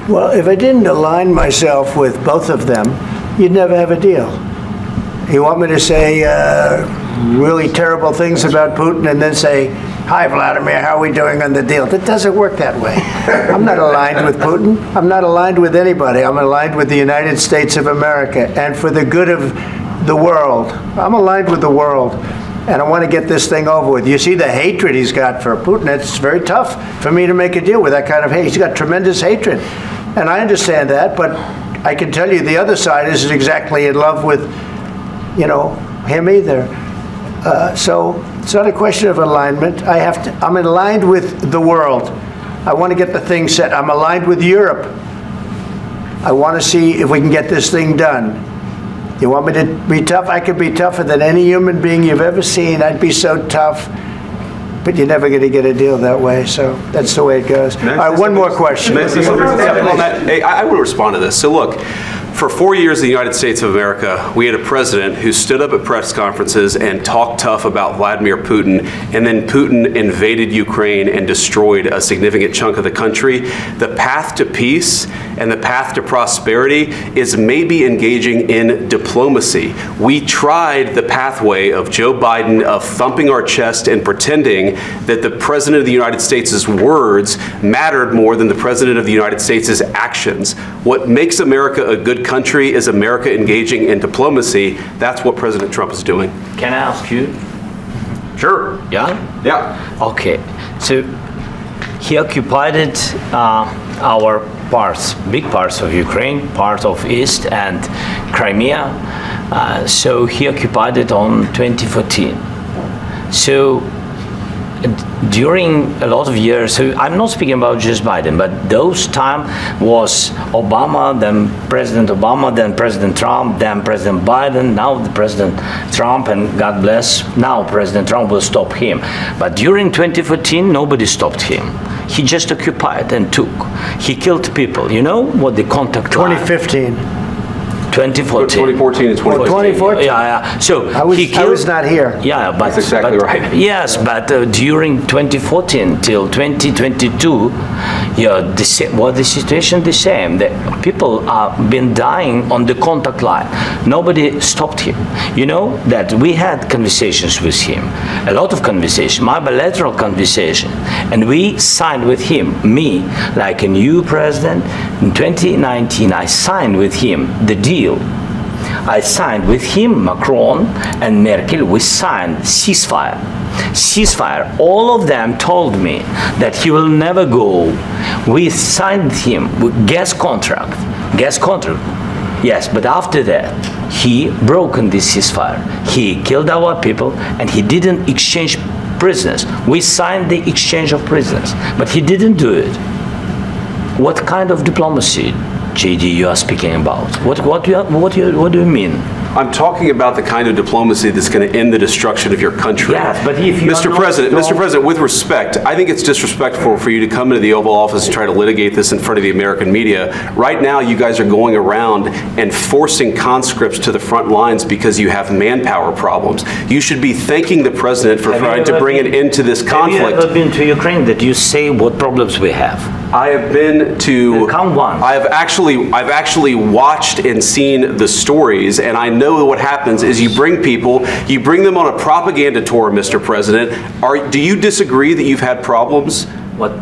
Well, if I didn't align myself with both of them, you'd never have a deal. You want me to say really terrible things about Putin and then say, "Hi, Vladimir, how are we doing on the deal?" That doesn't work that way. I'm not aligned with Putin. I'm not aligned with anybody. I'm aligned with the United States of America and for the good of the world. I'm aligned with the world, and I want to get this thing over with. You see the hatred he's got for Putin. It's very tough for me to make a deal with that kind of hate. He's got tremendous hatred, and I understand that, but I can tell you the other side isn't exactly in love with, him either. So it's not a question of alignment. I'm aligned with the world. I want to get the thing set. I'm aligned with Europe. I want to see if we can get this thing done. You want me to be tough? I could be tougher than any human being you've ever seen. I'd be so tough. But you're never going to get a deal that way. So that's the way it goes. All right, one more question. Hey, I want to respond to this. So look, for 4 years in the United States of America, we had a president who stood up at press conferences and talked tough about Vladimir Putin, and then Putin invaded Ukraine and destroyed a significant chunk of the country. The path to peace and the path to prosperity is maybe engaging in diplomacy. We tried the pathway of Joe Biden of thumping our chest and pretending that the President of the United States' words mattered more than the President of the United States' actions. What makes America a good country is America engaging in diplomacy. That's what President Trump is doing. Can I ask you? Sure. Yeah? Yeah. Okay. So he occupied our parts, big parts of Ukraine, part of East and Crimea. So he occupied it on 2014. So during a lot of years, so I'm not speaking about just Biden, but those time was Obama, then President Obama, then President Trump, then President Biden, now the President Trump, and God bless, now President Trump will stop him. But during 2014, nobody stopped him. He just occupied and took. He killed people. You know what the contact 2015. 2014. 2014 and 2014. 2014. Yeah. So I was not here. Yeah, but that's exactly right. Yes, but during 2014 till 2022, the situation the same. The people have been dying on the contact line. Nobody stopped him. You know that we had conversations with him, a lot of conversations, my bilateral conversation, and we signed with him, me, like a new president. In 2019, I signed with him the deal. I signed with him, Macron and Merkel, we signed ceasefire. Ceasefire. All of them told me that he will never go. We signed him with gas contract. Yes, but after that, he broken this ceasefire. He killed our people and he didn't exchange prisoners. We signed the exchange of prisoners, but he didn't do it. What kind of diplomacy, JD, you are speaking about? What do you mean? I'm talking about the kind of diplomacy that's going to end the destruction of your country. Yes, but if you Mr. President, with respect, I think it's disrespectful for you to come into the Oval Office and try to litigate this in front of the American media. Right now, you guys are going around and forcing conscripts to the front lines because you have manpower problems. You should be thanking the president for trying to bring an end to this conflict. Have you ever been to Ukraine that you say what problems we have? I have been to. Count one. I've actually watched and seen the stories, and I know what happens is you bring them on a propaganda tour, Mr. President. Do you disagree that you've had problems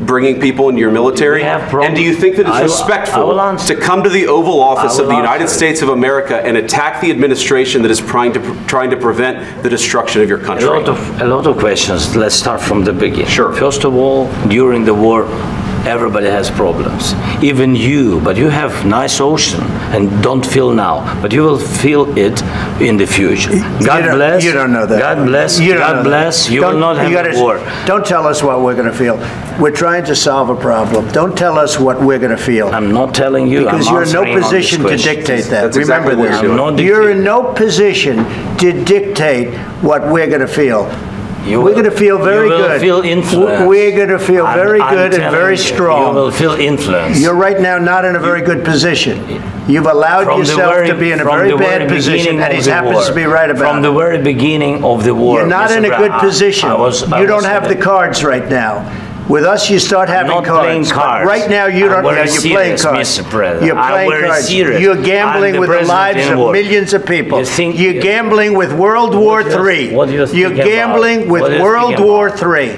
bringing people into your military? And do you think that it's respectful to come to the Oval Office of the United States of America and attack the administration that is trying to prevent the destruction of your country? A lot of questions. Let's start from the beginning. Sure. First of all, during the war, everybody has problems, even you, but you have nice ocean and don't feel now, but you will feel it in the future. God bless. You don't know that. God bless. God bless. You will not have a war. Don't tell us what we're going to feel. We're trying to solve a problem. Don't tell us what we're going to feel. I'm not telling you. Because you're in no position to dictate that. Remember this. You're in no position to dictate what we're going to feel. We're going to feel very good. You will feel influence. We're going to feel very good and very strong. You will feel influence. You're right now not in a very good position. You've allowed yourself to be in a very bad position, and he happens to be right about it. From the very beginning of the war. You're not in a good position. You don't have the cards right now. With us, you start having not cards. playing But cards. right now, you don't. I'm very You're playing serious, cards. Mr. President. You're playing I'm very cards. serious. You're gambling I'm the with the president lives in of war. millions of people. You think- You're gambling with World War III. what do you You're think about? gambling with What do you World think War about? III.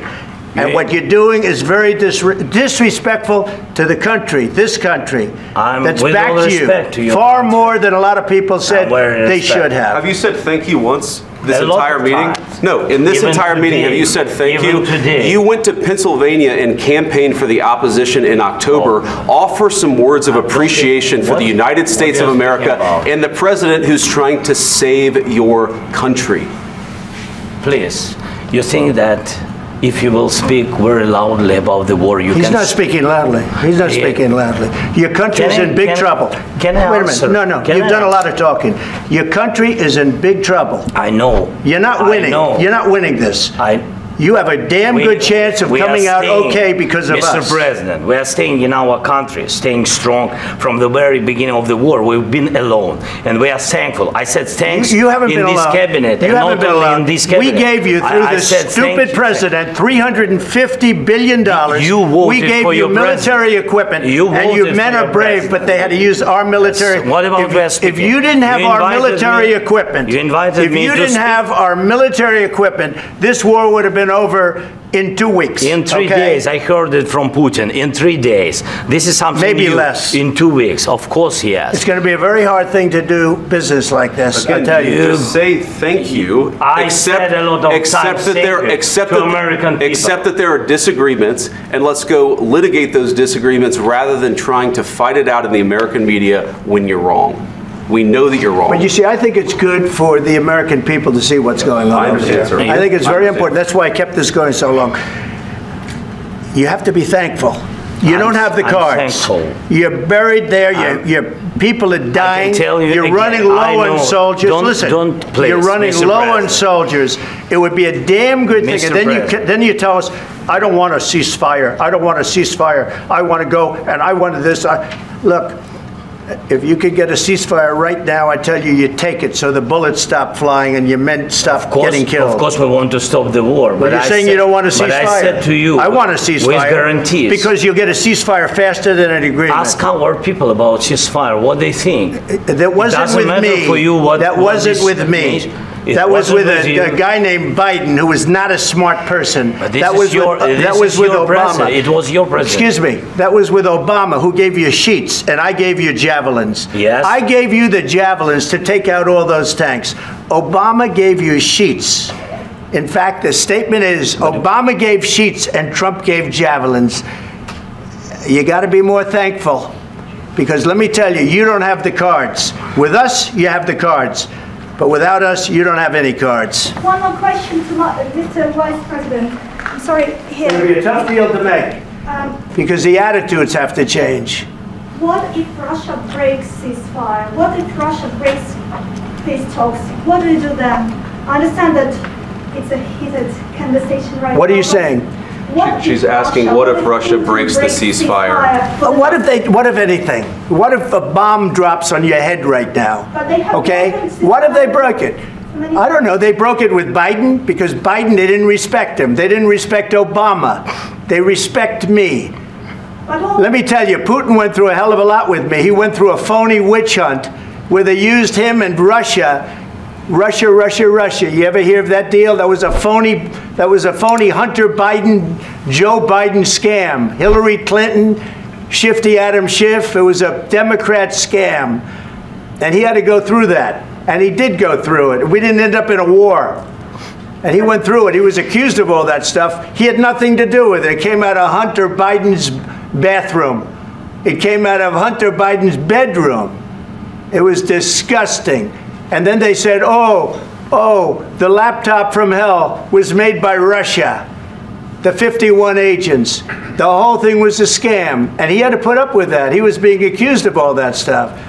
And You- what you're doing is very disrespectful to the country, this country, that's with all backed you respect to your far country. more than a lot of people said very they respect. should have. Have you said thank you once this A lot entire of meeting? times. No, in this Even entire meeting, have today. you said thank Even you? today. You went to Pennsylvania and campaigned for the opposition in October. Offer some words of appreciation for What- the United States of what are you America speaking about? and the president who's trying to save your country. Please, you think that if you will speak very loudly about the war, you He's can... not speaking loudly. He's not Yeah. speaking loudly. Your country is Can I- in big can I- trouble. can I Wait a answer? minute. No, Can you've I done a lot answer? of talking. Your country is in big trouble. I know. You're not winning. I know. You're not winning this. You have a damn We- good chance of we are coming out staying- okay because of Mr. us. President, we are staying in our country, staying strong from the very beginning of the war. We've been alone, and we are thankful. I said thanks You haven't in been this alone. cabinet, You and haven't not been only alone. in this cabinet. We gave you, through I this said thank stupid you. president, $350 billion. You voted We gave for you your military president. equipment, You and voted you for men your are brave, president. but they had to use our military. Yes. What about West If you Virginia? didn't have You our invited military me- equipment, you invited if me you to didn't speak. have our military equipment, this war would have been over in 2 weeks. In 3 okay? days, I heard it from Putin. In 3 days, this is something Maybe new. less. In 2 weeks, of course, yes. It's going to be a very hard thing to do business like this. I Again, tell you. just say thank you. I said a lot of accept times that thank there, you accept to that, American people. accept that there are disagreements, and let's go litigate those disagreements rather than trying to fight it out in the American media when you're wrong. We know that you're wrong. But you see, I think it's good for the American people to see what's going on I over understand, there. sir. I think it's I very understand. important. That's why I kept this going so long. You have to be thankful. You don't have the I'm cards. thankful. You're buried there. Your people are dying. tell you You're again, running I low know. on soldiers. Don't- Listen, don't, please, you're running Mr. low on President. soldiers. It would be a damn good thing. Mr. And then President. then you tell us, I don't want a ceasefire. I don't want a ceasefire. I want to go and I wanted this. Look. If you could get a ceasefire right now, I tell you, you take it so the bullets stop flying and your men stop getting killed. Of course, we want to stop the war. But you're saying you don't want a ceasefire. But I said to you, I want a ceasefire. with guarantees. Because you'll get a ceasefire faster than an agreement. Ask our people about ceasefire, what they think. That wasn't doesn't with matter me. for you what- that what wasn't this with me. means. It That was wasn't with with a you. guy named Biden, who was not a smart person. But this That is was your, with, this that was is with your Obama. president. It was your president. Excuse me. That was with Obama, who gave you sheets, and I gave you javelins. Yes. I gave you the javelins to take out all those tanks. Obama gave you sheets. In fact, the statement is Obama gave sheets and Trump gave javelins. You got to be more thankful, because let me tell you, you don't have the cards. With us, you have the cards. But without us, you don't have any cards. One more question to Mr. Vice President. I'm sorry, It's going to be here. a tough deal to make, because the attitudes have to change. What if Russia breaks ceasefire? What if Russia breaks peace talks? What do you do then? I understand that it's a heated conversation right now. What are you but saying? what She's if asking, what if Russia breaks the ceasefire? What if anything? What if a bomb drops on your head right now? But they have Okay? weapons. What if they broke it? I don't know. They broke it with Biden, because Biden, they didn't respect him. They didn't respect Obama. They respect me. Let me tell you, Putin went through a hell of a lot with me. He went through a phony witch hunt where they used him and Russia. Russia. You ever hear of that deal? That was a phony Hunter Biden, Joe Biden scam. Hillary Clinton, Shifty Adam Schiff. It was a Democrat scam. And he had to go through that. And he did go through it. We didn't end up in a war. And he went through it. He was accused of all that stuff. He had nothing to do with it. It came out of Hunter Biden's bathroom. It came out of Hunter Biden's bedroom. It was disgusting. And then they said, oh, the laptop from hell was made by Russia. The 51 agents. The whole thing was a scam. And he had to put up with that. He was being accused of all that stuff.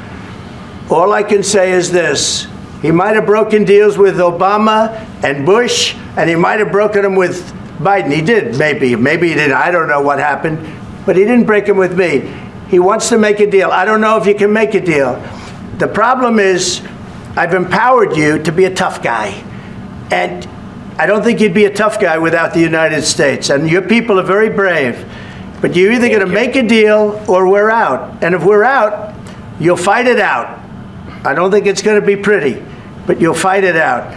All I can say is this. He might have broken deals with Obama and Bush, and he might have broken them with Biden. He did, maybe. Maybe he didn't. I don't know what happened. But he didn't break them with me. He wants to make a deal. I don't know if you can make a deal. The problem is, I've empowered you to be a tough guy. And I don't think you'd be a tough guy without the United States. And your people are very brave. But you're either going to make a deal or we're out. And if we're out, you'll fight it out. I don't think it's going to be pretty, but you'll fight it out.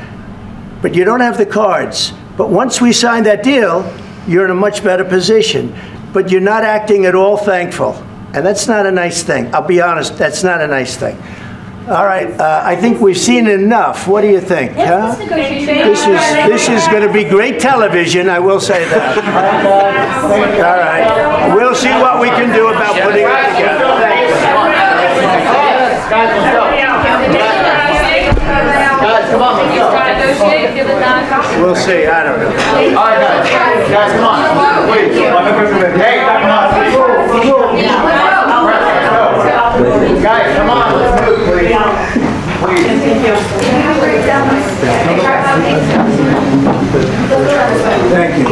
But you don't have the cards. But once we sign that deal, you're in a much better position. But you're not acting at all thankful. And that's not a nice thing. I'll be honest, that's not a nice thing. All right, I think we've seen enough. What do you think? Huh? This is going to be great television, I will say that. All right, we'll see what we can do about putting it together. Guys, let's go. Guys, come on, let's go. We'll see, I don't know. All right, guys. Guys, come on. Please. Hey, come on. Guys, come on. Let's move, please. Thank you.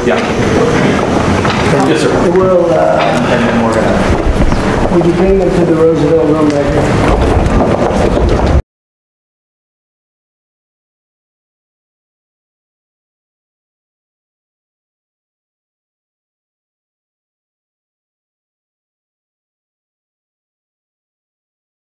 Yeah. Yes, sir. Will you bring them to the Roosevelt room right here?